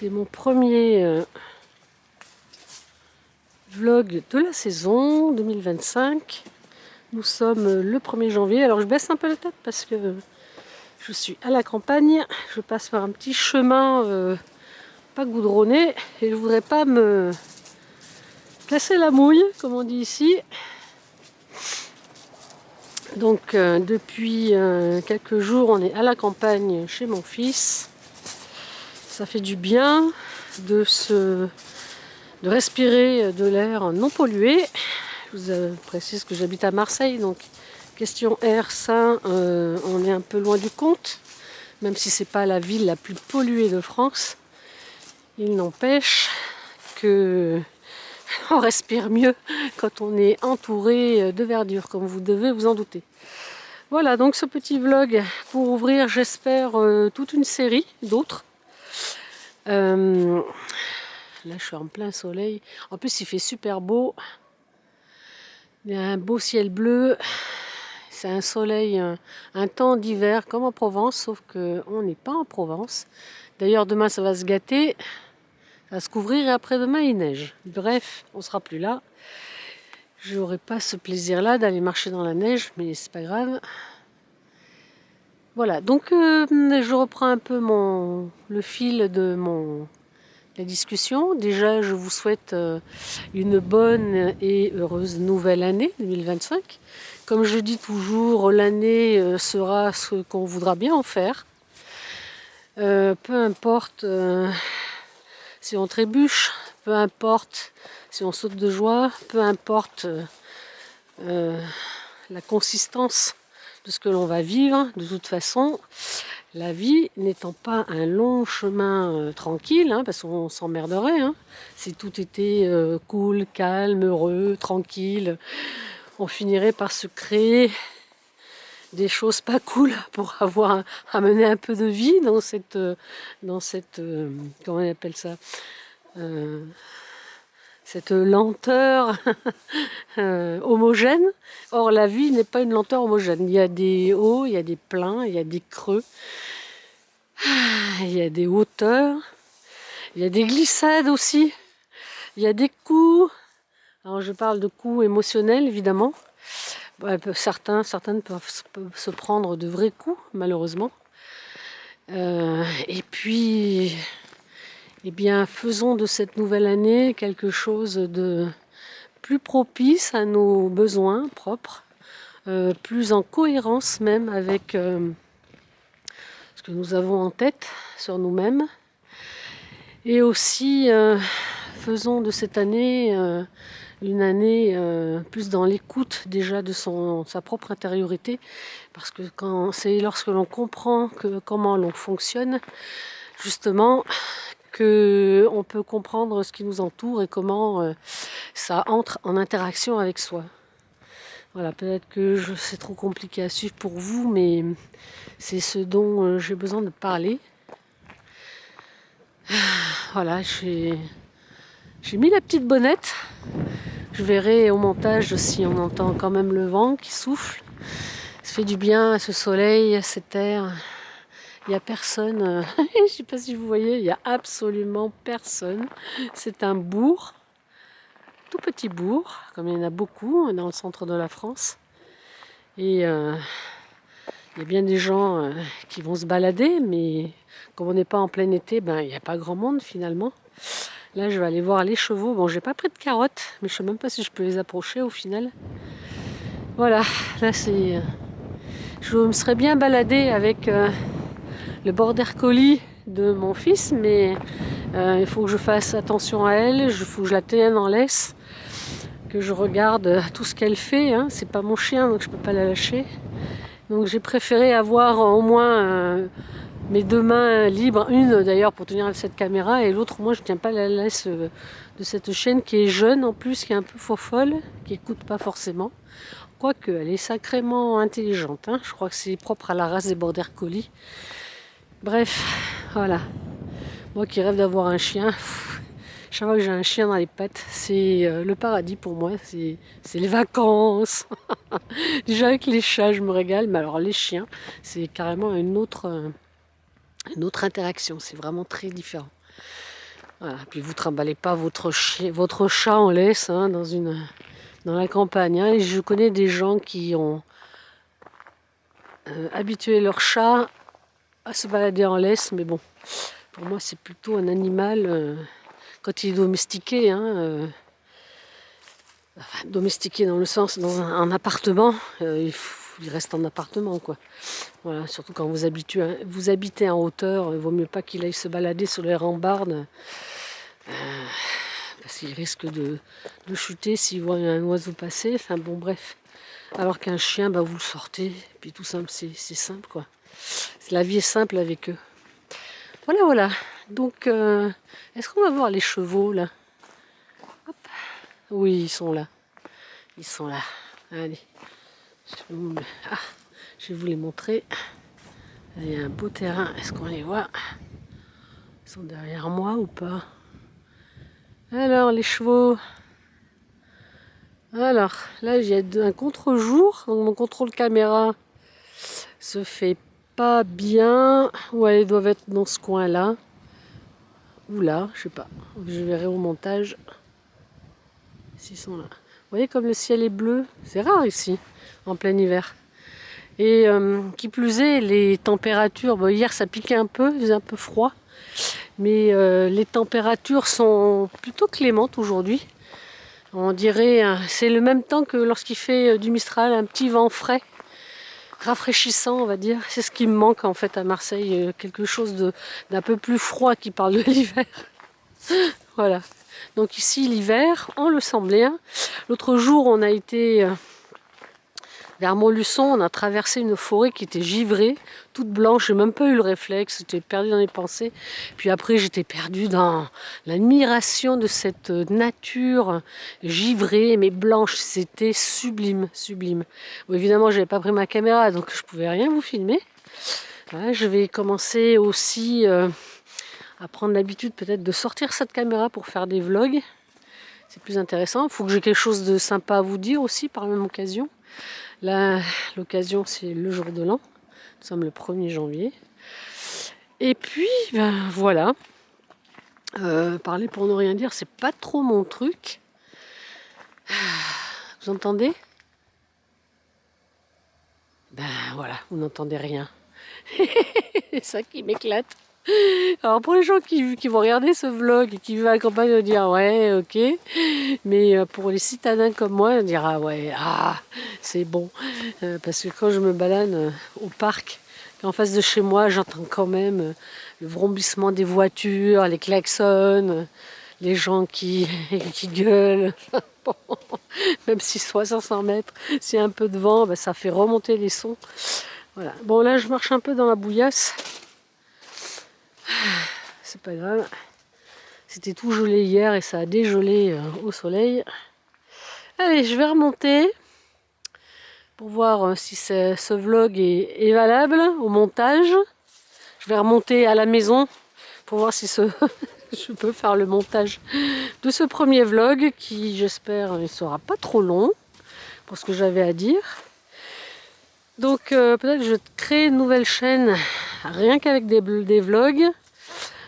C'est mon premier vlog de la saison 2025. Nous sommes le 1er janvier. Alors je baisse un peu la tête parce que je suis à la campagne. Je passe par un petit chemin pas goudronné et je voudrais pas me casser la mouille, comme on dit ici. Donc depuis quelques jours, on est à la campagne chez mon fils. Ça fait du bien de respirer de l'air non pollué. Je vous précise que j'habite à Marseille, donc question air sain, on est un peu loin du compte, même si c'est pas la ville la plus polluée de France. Il n'empêche que on respire mieux quand on est entouré de verdure, comme vous devez vous en douter. Voilà, donc ce petit vlog pour ouvrir, j'espère, toute une série d'autres. Là, je suis en plein soleil. En plus, il fait super beau. Il y a un beau ciel bleu. C'est un soleil, un temps d'hiver comme en Provence, sauf qu'on n'est pas en Provence. D'ailleurs, demain, ça va se gâter. Ça va se couvrir et après-demain, il neige. Bref, on sera plus là. Je n'aurai pas ce plaisir-là d'aller marcher dans la neige, mais c'est pas grave. Voilà, donc je reprends un peu le fil de la discussion. Déjà, je vous souhaite une bonne et heureuse nouvelle année 2025. Comme je dis toujours, l'année sera ce qu'on voudra bien en faire. Peu importe si on trébuche, peu importe si on saute de joie, peu importe la consistance de ce que l'on va vivre. De toute façon, la vie n'étant pas un long chemin tranquille, parce qu'on s'emmerderait, si tout était cool, calme, heureux, tranquille, on finirait par se créer des choses pas cool pour avoir à mener un peu de vie dans cette comment on appelle ça, cette lenteur homogène. Or, la vie n'est pas une lenteur homogène. Il y a des hauts, il y a des pleins, il y a des creux, il y a des hauteurs, il y a des glissades aussi, il y a des coups. Alors, je parle de coups émotionnels, évidemment. Certaines peuvent se prendre de vrais coups, malheureusement. Et puis, eh bien, faisons de cette nouvelle année quelque chose de plus propice à nos besoins propres, plus en cohérence même avec ce que nous avons en tête sur nous-mêmes. Et aussi, faisons de cette année une année plus dans l'écoute déjà de sa propre intériorité, parce que c'est lorsque l'on comprend comment l'on fonctionne, justement, qu'on peut comprendre ce qui nous entoure et comment ça entre en interaction avec soi. Voilà, peut-être que c'est trop compliqué à suivre pour vous, mais c'est ce dont j'ai besoin de parler. Voilà, j'ai mis la petite bonnette. Je verrai au montage si on entend quand même le vent qui souffle. Ça fait du bien, ce soleil, cet air. Il n'y a personne. Je ne sais pas si vous voyez, il n'y a absolument personne. C'est un bourg, tout petit bourg, comme il y en a beaucoup dans le centre de la France. Et il y a bien des gens qui vont se balader, mais comme on n'est pas en plein été, il n'y a pas grand monde finalement. Là, je vais aller voir les chevaux. Bon, j'ai pas pris de carottes, mais je sais même pas si je peux les approcher au final. Voilà, là c'est... Je me serais bien baladée avec le border collie de mon fils, mais il faut que je fasse attention à elle, il faut que je la tienne en laisse, que je regarde tout ce qu'elle fait. C'est pas mon chien, donc je peux pas la lâcher. Donc j'ai préféré avoir au moins mes deux mains libres, une d'ailleurs pour tenir cette caméra, et l'autre, moi je tiens pas la laisse de cette chienne qui est jeune en plus, qui est un peu folle, qui écoute pas forcément. Quoique, elle est sacrément intelligente. Je crois que c'est propre à la race des border collie. Bref, voilà. Moi qui rêve d'avoir un chien, chaque fois que j'ai un chien dans les pattes, c'est le paradis pour moi. C'est les vacances. Déjà avec les chats, je me régale, mais alors les chiens, c'est carrément une autre interaction. C'est vraiment très différent. Voilà. Puis vous trimballez pas votre chat en laisse hein, dans la campagne. Hein. Et je connais des gens qui ont habitué leur chat à se balader en laisse, mais bon, pour moi c'est plutôt un animal quand il est domestiqué. Hein, enfin, domestiqué dans le sens dans un appartement, il reste en appartement quoi. Voilà, surtout quand vous habitez en hauteur, il vaut mieux pas qu'il aille se balader sur les rambardes. Parce qu'il risque de chuter s'il voit un oiseau passer. Enfin bon, bref. Alors qu'un chien, bah, vous le sortez. Et puis tout simple, c'est simple quoi. La vie est simple avec eux. Voilà, voilà. Donc, est-ce qu'on va voir les chevaux là? Hop. Oui, ils sont là. Ils sont là. Allez. Ah, je vais vous les montrer. Il y a un beau terrain. Est-ce qu'on les voit? Ils sont derrière moi ou pas? Alors, les chevaux. Alors, là, il y a un contre-jour. Donc, mon contrôle caméra se fait pas bien. Ouais, ils doivent être dans ce coin-là. Ou là, je sais pas. Je verrai au montage s'ils sont là. Vous voyez comme le ciel est bleu? C'est rare ici, en plein hiver. Et qui plus est, les températures, bon, hier ça piquait un peu, il faisait un peu froid. Mais les températures sont plutôt clémentes aujourd'hui. On dirait, c'est le même temps que lorsqu'il fait du Mistral, un petit vent frais, rafraîchissant on va dire. C'est ce qui me manque en fait à Marseille, quelque chose d'un peu plus froid qui parle de l'hiver. Voilà. Donc ici l'hiver, on le sent bien. L'autre jour on a été vers Montluçon, on a traversé une forêt qui était givrée, toute blanche, j'ai même pas eu le réflexe, j'étais perdue dans les pensées. Puis après j'étais perdue dans l'admiration de cette nature givrée mais blanche, c'était sublime, sublime. Bon, évidemment j'avais pas pris ma caméra donc je pouvais rien vous filmer. Voilà, je vais commencer aussi à prendre l'habitude peut-être de sortir cette caméra pour faire des vlogs. C'est plus intéressant, il faut que j'ai quelque chose de sympa à vous dire aussi par la même occasion. Là, l'occasion, c'est le jour de l'an. Nous sommes le 1er janvier. Et puis, ben, voilà. Parler pour ne rien dire, c'est pas trop mon truc. Vous entendez? Ben voilà, vous n'entendez rien. C'est ça qui m'éclate. Alors pour les gens qui vont regarder ce vlog et qui vivent à la campagne, ils vont dire ouais, ok. Mais pour les citadins comme moi, on dira ouais, c'est bon. Parce que quand je me balade au parc, en face de chez moi, j'entends quand même le vrombissement des voitures, les klaxons, les gens qui gueulent. Bon, même si soit 500 mètres, s'il y a un peu de vent, ben, ça fait remonter les sons. Voilà. Bon là, je marche un peu dans la bouillasse. C'est pas grave. C'était tout gelé hier et ça a dégelé au soleil. Allez, je vais remonter pour voir si ce vlog est valable au montage. Je vais remonter à la maison pour voir si je peux faire le montage de ce premier vlog qui, j'espère, ne sera pas trop long pour ce que j'avais à dire. Donc peut-être que je crée une nouvelle chaîne rien qu'avec des vlogs.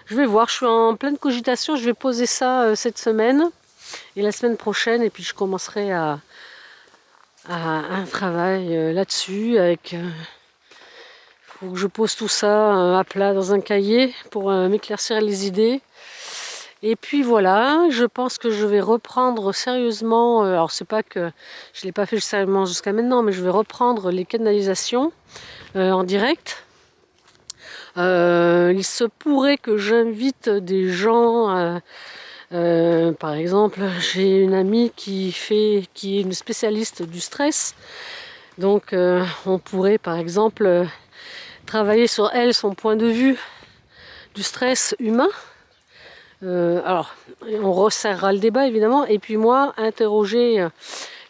Je vais voir, je suis en pleine cogitation, je vais poser ça cette semaine et la semaine prochaine et puis je commencerai à un travail là-dessus avec... faut que je pose tout ça à plat dans un cahier pour m'éclaircir les idées. Et puis voilà, je pense que je vais reprendre sérieusement, alors c'est pas que je ne l'ai pas fait sérieusement jusqu'à maintenant, mais je vais reprendre les canalisations en direct. Il se pourrait que j'invite des gens, par exemple, j'ai une amie qui est une spécialiste du stress, donc on pourrait par exemple travailler sur elle, son point de vue du stress humain. Alors, on resserrera le débat évidemment, et puis moi, interroger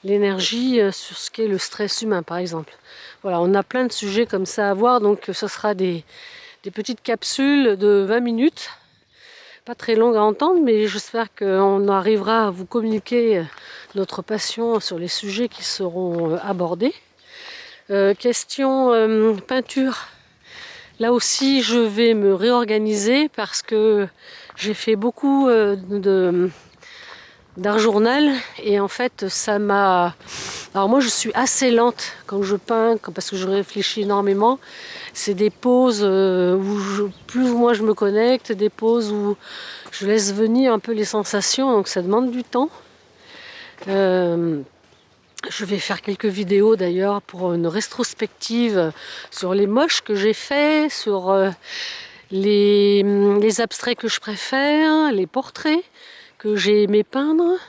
l'énergie sur ce qu'est le stress humain par exemple. Voilà, on a plein de sujets comme ça à voir, donc ce sera des petites capsules de 20 minutes, pas très longues à entendre, mais j'espère qu'on arrivera à vous communiquer notre passion sur les sujets qui seront abordés. Question peinture. Là aussi, je vais me réorganiser parce que j'ai fait beaucoup d'art journal et en fait, ça m'a... Alors moi, je suis assez lente quand je peins parce que je réfléchis énormément. C'est des pauses où plus ou moins je me connecte, des pauses où je laisse venir un peu les sensations, donc ça demande du temps. Je vais faire quelques vidéos d'ailleurs pour une rétrospective sur les moches que j'ai fait, sur les abstraits que je préfère, les portraits que j'ai aimé peindre.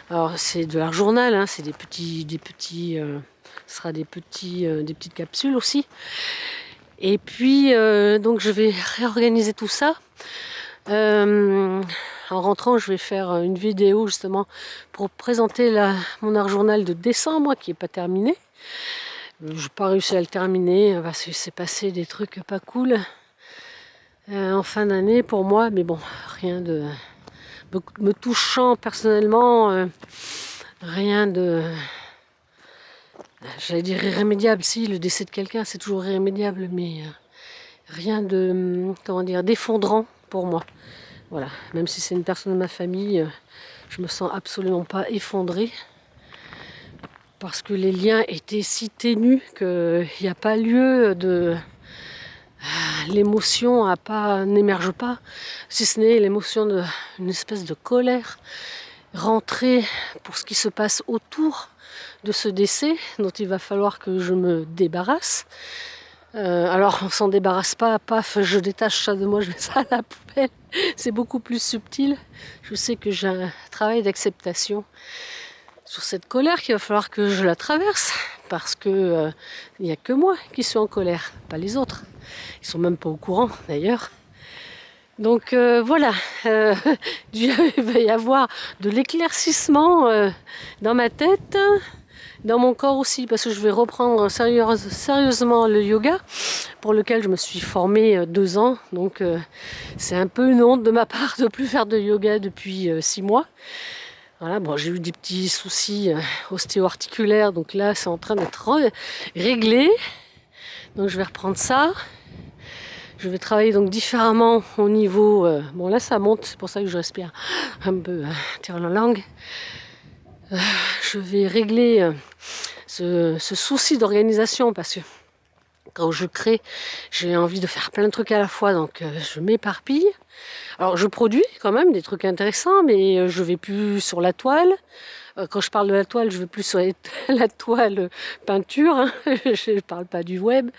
Alors c'est de l'art journal, hein, c'est des ce sera des petites capsules aussi. Et puis donc je vais réorganiser tout ça. En rentrant, je vais faire une vidéo justement pour présenter mon art journal de décembre qui n'est pas terminé. Je n'ai pas réussi à le terminer parce qu'il s'est passé des trucs pas cool en fin d'année pour moi, mais bon, rien de me touchant personnellement, rien de, j'allais dire irrémédiable. Si, le décès de quelqu'un, c'est toujours irrémédiable, mais rien de, comment dire, d'effondrant pour moi. Voilà, même si c'est une personne de ma famille, je me sens absolument pas effondrée parce que les liens étaient si ténus qu'il n'y a pas lieu de... L'émotion n'émerge pas, si ce n'est l'émotion d'une espèce de colère rentrée pour ce qui se passe autour de ce décès dont il va falloir que je me débarrasse. Alors on s'en débarrasse pas, paf, je détache ça de moi, je mets ça à la poubelle. C'est beaucoup plus subtil. Je sais que j'ai un travail d'acceptation sur cette colère qu'il va falloir que je la traverse parce que il n'y a que moi qui suis en colère, pas les autres. Ils sont même pas au courant d'ailleurs. Donc voilà, il va y avoir de l'éclaircissement dans ma tête, dans mon corps aussi, parce que je vais reprendre sérieusement le yoga, pour lequel je me suis formée 2 ans. Donc c'est un peu une honte de ma part de ne plus faire de yoga depuis 6 mois. Voilà, bon, j'ai eu des petits soucis ostéo-articulaires, donc là c'est en train d'être réglé. Donc je vais reprendre ça. Je vais travailler donc différemment au niveau... bon là ça monte, c'est pour ça que je respire un peu, tire la langue. Je vais régler ce souci d'organisation parce que quand je crée, j'ai envie de faire plein de trucs à la fois, donc je m'éparpille. Alors je produis quand même des trucs intéressants, mais je vais plus sur la toile. Quand je parle de la toile, je vais plus sur la toile peinture, hein. Je ne parle pas du web.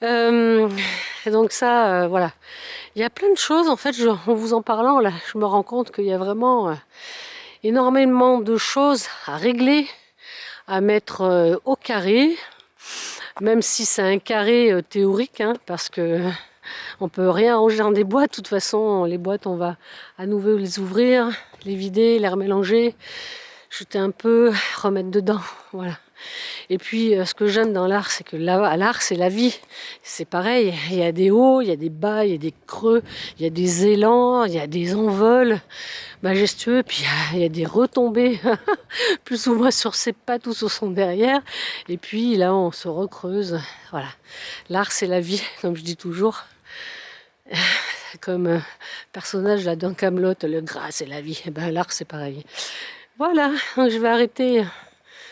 Et donc ça, voilà. Il y a plein de choses, en fait, en vous en parlant, là, je me rends compte qu'il y a vraiment énormément de choses à régler, à mettre au carré, même si c'est un carré théorique, hein, parce que on peut rien ranger dans des boîtes. De toute façon, les boîtes, on va à nouveau les ouvrir, les vider, les remélanger, jeter un peu, remettre dedans, voilà. Et puis, ce que j'aime dans l'art, c'est que l'art, c'est la vie. C'est pareil, il y a des hauts, il y a des bas, il y a des creux, il y a des élans, il y a des envols majestueux, puis il y a des retombées, plus ou moins sur ses pattes ou sur son derrière. Et puis là, on se recreuse. Voilà. L'art, c'est la vie, comme je dis toujours. Comme personnage là, dans Kaamelott, le gras, c'est la vie. Et ben, l'art, c'est pareil. Voilà, donc je vais arrêter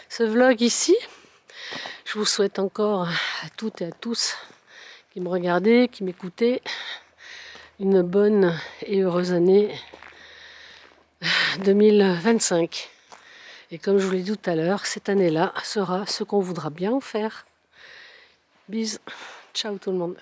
ce vlog ici. Je vous souhaite encore à toutes et à tous qui me regardaient, qui m'écoutaient, une bonne et heureuse année 2025. Et comme je vous l'ai dit tout à l'heure, cette année-là sera ce qu'on voudra bien en faire. Bisous, ciao tout le monde.